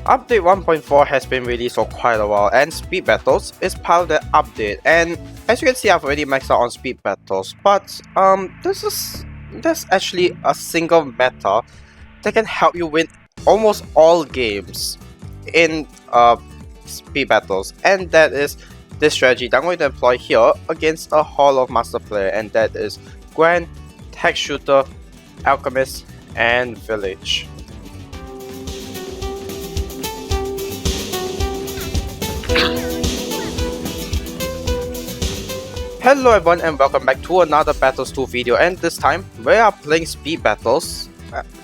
Update 1.4 has been released for quite a while, and speed battles is part of that update. And as you can see, I've already maxed out on speed battles, but there's actually a single meta that can help you win almost all games in speed battles, and that is this strategy that I'm going to employ here against a Hall of Master player, and that is Grand, Tack Shooter, Alchemist, and Village. Hello everyone and welcome back to another Battles 2 video, and this time we are playing speed battles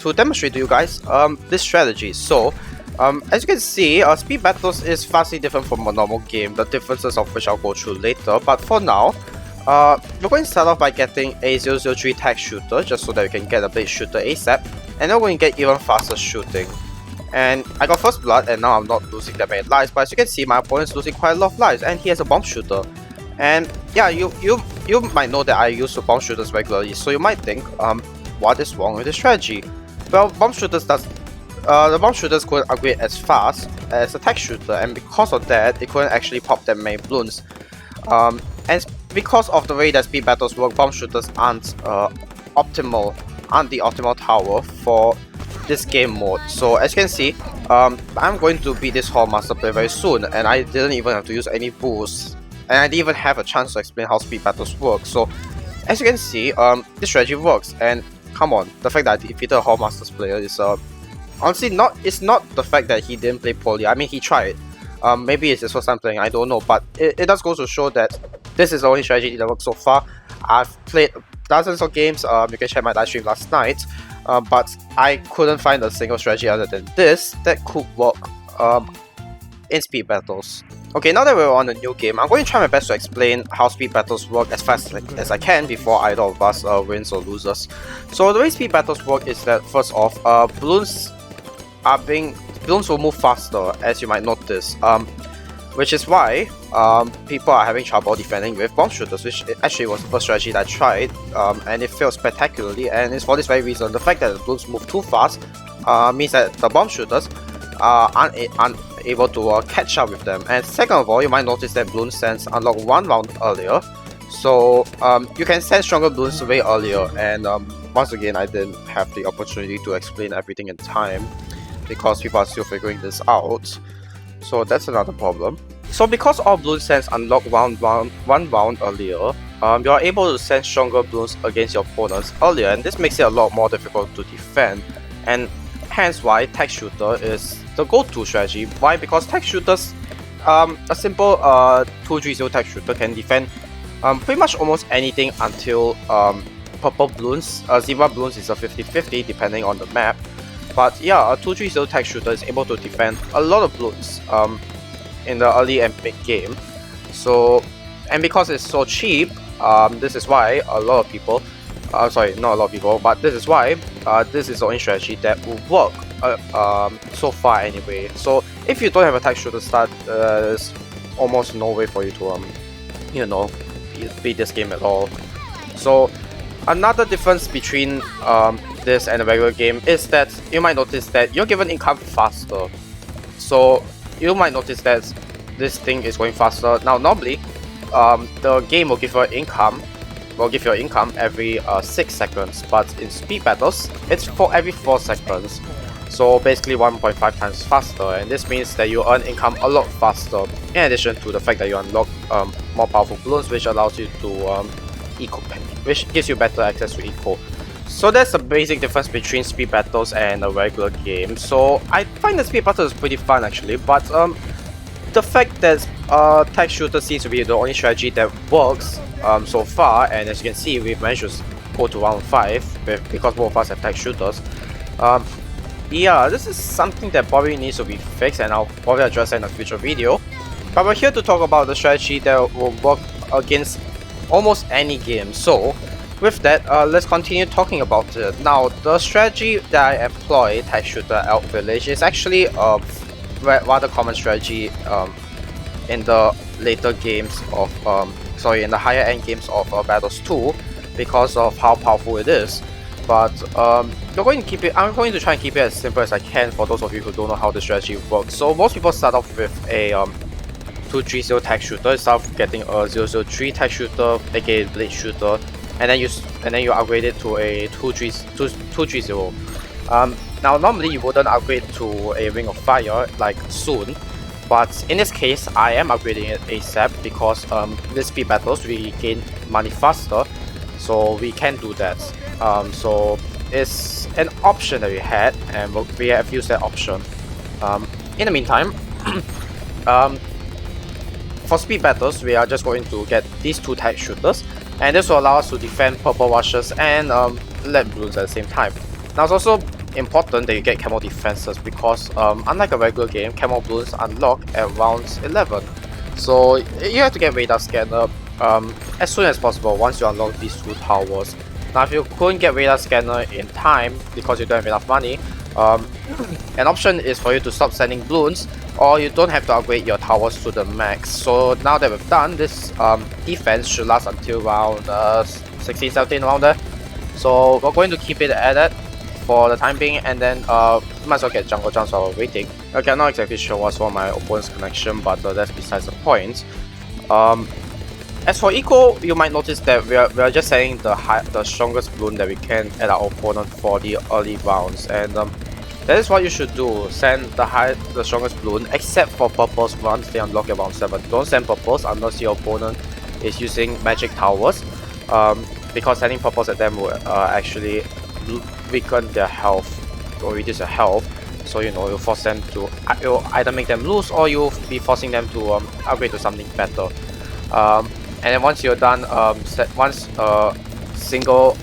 to demonstrate to you guys this strategy. So as you can see, speed battles is vastly different from a normal game, the differences of which I'll go through later. But for now, we're going to start off by getting a 003 Tack Shooter just so that we can get a Blade Shooter ASAP, and then we're going to get even faster shooting. And I got first blood and now I'm not losing that many lives, but as you can see my opponent's losing quite a lot of lives, and he has a bomb shooter. And yeah, you might know that I use bomb shooters regularly, so you might think, what is wrong with the strategy? Well, the bomb shooters couldn't upgrade as fast as a Tack Shooter, and because of that, it couldn't actually pop that many Bloons. And because of the way that speed battles work, bomb shooters aren't the optimal tower for this game mode. So as you can see, I'm going to beat this Hall Master player very soon, and I didn't even have to use any boosts. And I didn't even have a chance to explain how speed battles work. So, as you can see, this strategy works. And come on, the fact that I defeated a Hall Masters player is honestly it's not the fact that he didn't play poorly. I mean, he tried. Maybe it's his first time playing, I don't know. But it does go to show that this is the only strategy that works so far. I've played dozens of games. You can check my live stream last night. But I couldn't find a single strategy other than this that could work in speed battles. Okay, now that we're on a new game, I'm going to try my best to explain how speed battles work as fast as I can before either of us wins or loses. So the way speed battles work is that, first off, Bloons will move faster, as you might notice, which is why people are having trouble defending with bomb shooters, which actually was the first strategy that I tried, and it failed spectacularly. And it's for this very reason. The fact that the Bloons move too fast means that the bomb shooters are unable to catch up with them. And second of all, you might notice that Bloons sense unlock 1 round earlier, so you can send stronger Bloons way earlier. And once again, I didn't have the opportunity to explain everything in time because people are still figuring this out, so that's another problem. So because all Bloons sense unlock 1 round earlier, you are able to send stronger Bloons against your opponents earlier, and this makes it a lot more difficult to defend, and hence why Tack Shooter is the go-to strategy. Why? Because Tack Shooters, a simple 230 Tack Shooter can defend pretty much almost anything until purple Bloons. Zebra Bloons is a 50-50 depending on the map. But yeah, a 230 Tack Shooter is able to defend a lot of Bloons in the early and mid game. So, and because it's so cheap, this is why a lot of people, sorry, not a lot of people, but this is why this is the only strategy that will work so far anyway. So if you don't have a Tack Shooter start, there's almost no way for you to you know, beat this game at all. So another difference between this and a regular game is that you might notice that you're given income faster. So you might notice that this thing is going faster. Now normally the game will give you income every 6 seconds, but in speed battles it's for every 4 seconds. So basically 1.5 times faster, and this means that you earn income a lot faster, in addition to the fact that you unlock more powerful Bloons, which allows you to which gives you better access to eco. So that's the basic difference between speed battles and a regular game. So I find that speed battles is pretty fun actually, but the fact that Tack Shooter seems to be the only strategy that works so far, and as you can see, we've managed to go to round 5 because both of us have Tack Shooters. Yeah, this is something that probably needs to be fixed, and I'll probably address that in a future video. But we're here to talk about the strategy that will work against almost any game. So with that, let's continue talking about it. Now, the strategy that I employ, Tack Shooter, Elk Village, is actually a rather common strategy in the later games of in the higher end games of Battles 2 because of how powerful it is. but I'm going to try and keep it as simple as I can for those of you who don't know how the strategy works. So most people start off with a 230 Tack shooter, start off getting a 003 Tack shooter, aka blade shooter, and then you upgrade it to a 230. Now normally you wouldn't upgrade to a Ring of Fire like soon, but in this case I am upgrading it ASAP because in speed battles we gain money faster, so we can do that. So it's an option that we had, and we have used that option. In the meantime, for speed battles we are just going to get these 2 Tack shooters, and this will allow us to defend purple rushes and let Bloons at the same time. Now it's also important that you get camo defenses because unlike a regular game, camo Bloons unlock at rounds 11. So you have to get radar scanner as soon as possible once you unlock these 2 towers. Now if you couldn't get radar scanner in time because you don't have enough money, an option is for you to stop sending Bloons, or you don't have to upgrade your towers to the max. So now that we've done this, defense should last until around 16, 17 around there. So we're going to keep it at that for the time being, and then might as well get jungle jumps while we're waiting. Okay, I'm not exactly sure what's wrong with my opponent's connection, but that's besides the point. As for eco, you might notice that we are just sending the strongest Bloon that we can at our opponent for the early rounds, and that is what you should do. Send the strongest Bloon, except for purples once they unlock at round 7. Don't send purples unless your opponent is using magic towers, because sending purples at them will actually weaken their health or reduce their health. So you'll force them to, you'll either make them lose or you'll be forcing them to upgrade to something better. And then once you're done, once single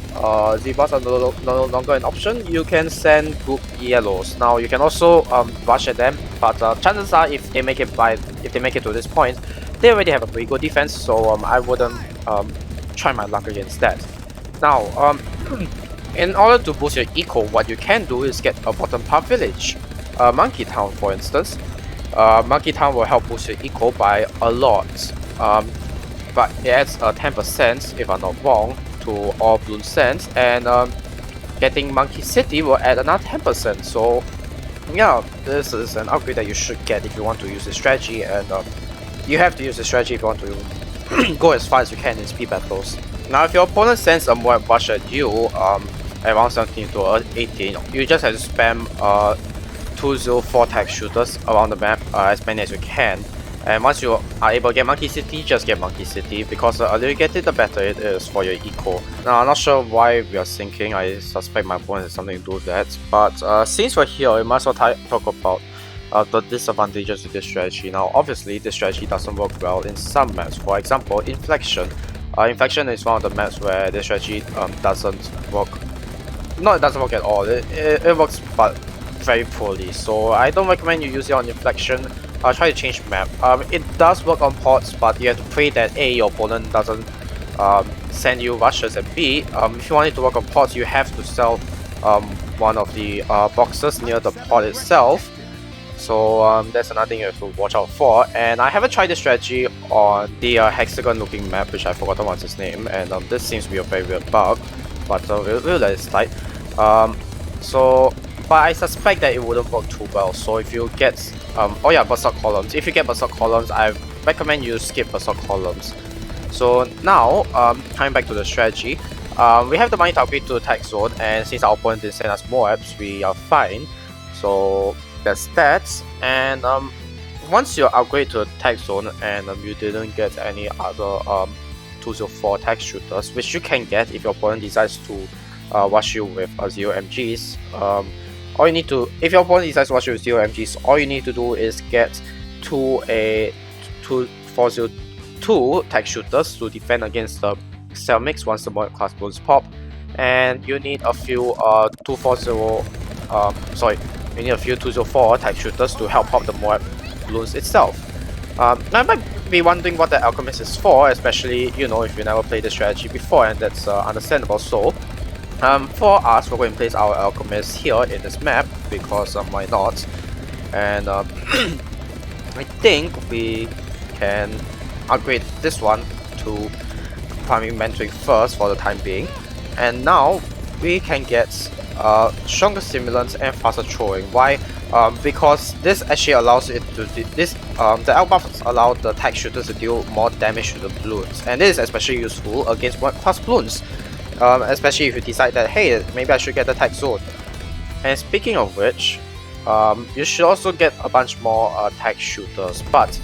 Z-bars are no longer an option, you can send group yellows. Now you can also rush at them, but chances are if they make it to this point, they already have a pretty good defense. So I wouldn't try my luck against that. Now in order to boost your eco, what you can do is get a bottom path village, Monkey Town for instance. Monkey Town will help boost your eco by a lot, but it adds 10%, if I'm not wrong, to all Bloon sends, and getting Monkey City will add another 10%. So yeah, this is an upgrade that you should get if you want to use this strategy, and you have to use this strategy if you want to go as far as you can in speed battles. Now if your opponent sends a Moab Rush at you, around 17 to 18, you just have to spam 204 Tack shooters around the map, as many as you can. And once you are able to get Monkey City, just get Monkey City, because the earlier you get it, the better it is for your eco. Now I'm not sure why we are sinking. I suspect my opponent has something to do with that, but since we're here, we must talk about the disadvantages of this strategy. Now obviously this strategy doesn't work well in some maps. For example, Inflection. Inflection is one of the maps where this strategy doesn't work. No, it doesn't work at all. It works, but very poorly. So I don't recommend you use it on Inflection. Try to change map. It does work on ports, but you have to pray that A, your opponent doesn't send you rushes, and B, if you want it to work on ports, you have to sell one of the boxes near the port itself. So that's another thing you have to watch out for. And I haven't tried this strategy on the hexagon looking map, which I forgot what's its name, and this seems to be a very weird bug, but we'll let it slide. But I suspect that it wouldn't work too well. So if you get oh yeah, Berserk columns. If you get Berserk columns, I recommend you skip Berserk columns. So now, coming back to the strategy, we have the money to upgrade to the Tack zone, and since our opponent didn't send us Moabs, we are fine. So that's that. And once you upgrade to the Tack zone and you didn't get any other 204 Tack shooters, which you can get if your opponent decides to rush you with ZOMGs. All you need to, if your opponent decides to rush you with ZOMGs, all you need to do is get 402 Tack shooters to defend against the cell mix once the Moab class Bloons pop, and you need a few 204 Tack shooters to help pop the Moab Bloons itself. I might be wondering what the Alchemist is for, especially if you never played the strategy before, and that's understandable. So for us, we're going to place our Alchemist here in this map because why not? And I think we can upgrade this one to primary mentoring first for the time being. And now we can get stronger stimulants and faster throwing. Why? Because this actually allows it to the alch buffs allow the Tack shooters to deal more damage to the Bloons, and this is especially useful against 1+ Bloons, especially if you decide that, hey, maybe I should get the Tack zone. And speaking of which, you should also get a bunch more Tack shooters, but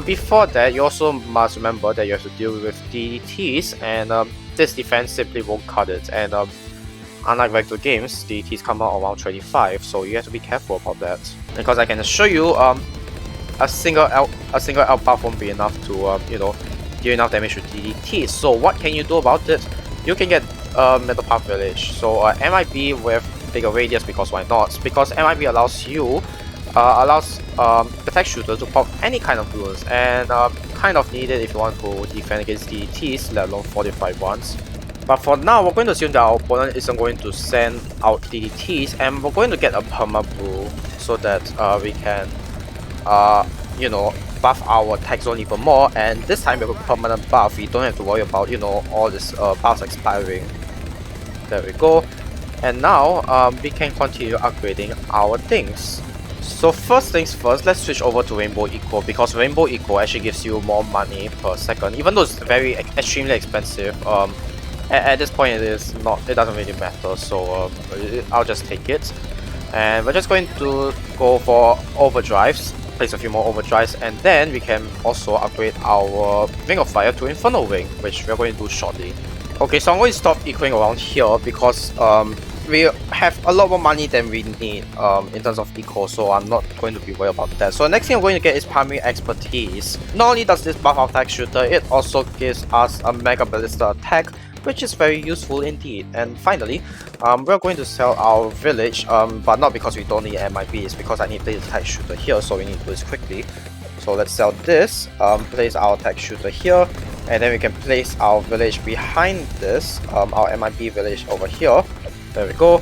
before that, you also must remember that you have to deal with DDTs, and this defense simply won't cut it. And unlike regular games, DDTs come out around 25, so you have to be careful about that. Because I can assure you, a single alch buff won't be enough to you know, deal enough damage to DDTs. So what can you do about it? You can get Metal Path Village. So MIB with bigger radius, because why not? Because MIB allows you the Tack shooter to pop any kind of Bloons, and kind of needed if you want to defend against DDTs, let alone 45 ones. But for now, we're going to assume that our opponent isn't going to send out DDTs, and we're going to get a perma brew so that we can you know, buff our Tack zone even more. And this time with a permanent buff, we don't have to worry about, you know, all this buffs expiring. There we go. And now we can continue upgrading our things. So first things first, let's switch over to Rainbow Eco, because Rainbow Eco actually gives you more money per second, even though it's very extremely expensive. At this point it doesn't really matter, so I'll just take it. And we're just going to go for overdrives, place a few more overdrives, and then we can also upgrade our Ring of Fire to Infernal Ring, which we're going to do shortly. Okay, so I'm going to stop ecoing around here because we have a lot more money than we need in terms of eco, so I'm not going to be worried about that. So the next thing I'm going to get is Primary Expertise. Not only does this buff our Tack shooter, it also gives us a Mega Ballista attack, which is very useful indeed. And finally, we're going to sell our village, but not because we don't need MIB, it's because I need to place the Tack shooter here, so we need to do this quickly. So let's sell this, place our Tack shooter here, and then we can place our village behind this, our MIB village over here. There we go.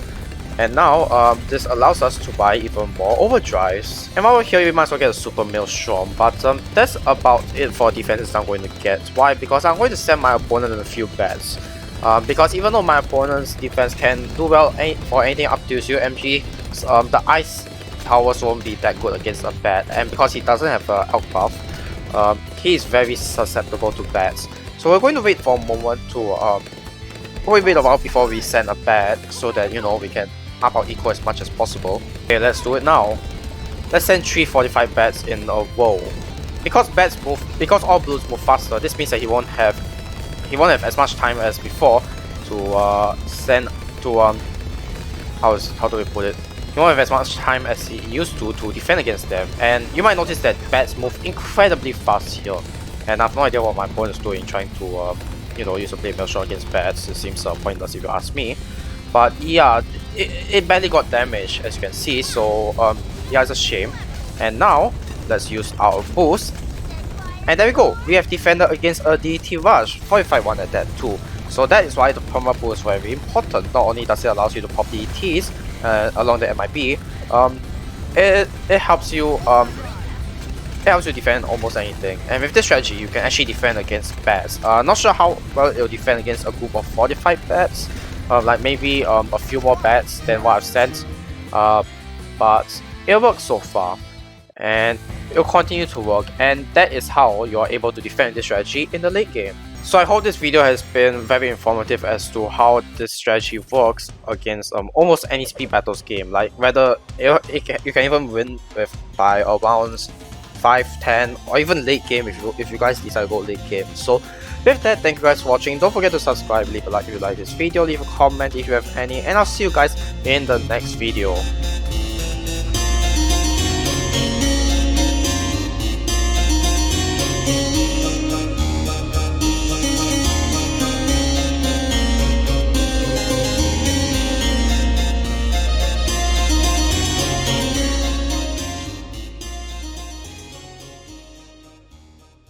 And now this allows us to buy even more overdrives. And while we're here, we might as well get a Super Maelstrom, but that's about it for defenses I'm going to get. Why? Because I'm going to send my opponent in a few bats. Because even though my opponent's defense can do well for anything up to ZOMG, the ice towers won't be that good against a bat, and because he doesn't have an alch buff, he is very susceptible to bats. So we're going to wait for a moment to wait a while before we send a bat, so that, you know, we can up our eco as much as possible. Okay, let's do it now. Let's send 3 45 bats in a row. Because all Bloons move faster, this means that he won't have as much time as before to send to how do we put it? He won't have as much time as he used to defend against them. And you might notice that bats move incredibly fast here, and I have no idea what my opponent is doing, trying to you know, use a Blade Maelstrom against bats. It seems pointless if you ask me. But yeah, it barely got damaged, as you can see, so yeah, it's a shame. And now, let's use our boost. And there we go, we have defended against a DDT rush, 45-1 at that too. So that is why the perma boost is very important. Not only does it allow you to pop DDTs along the MIB, it helps you defend almost anything. And with this strategy, you can actually defend against bats. Not sure how well it will defend against a group of 45 bats. Like maybe a few more bats than what I've sent. But it works so far, and it will continue to work. And that is how you are able to defend this strategy in the late game. So I hope this video has been very informative as to how this strategy works against almost any speed battles game. Like whether you can even win by around 5, 10, or even late game if you guys decide to go late game. So with that, thank you guys for watching. Don't forget to subscribe, leave a like if you like this video, leave a comment if you have any, and I'll see you guys in the next video.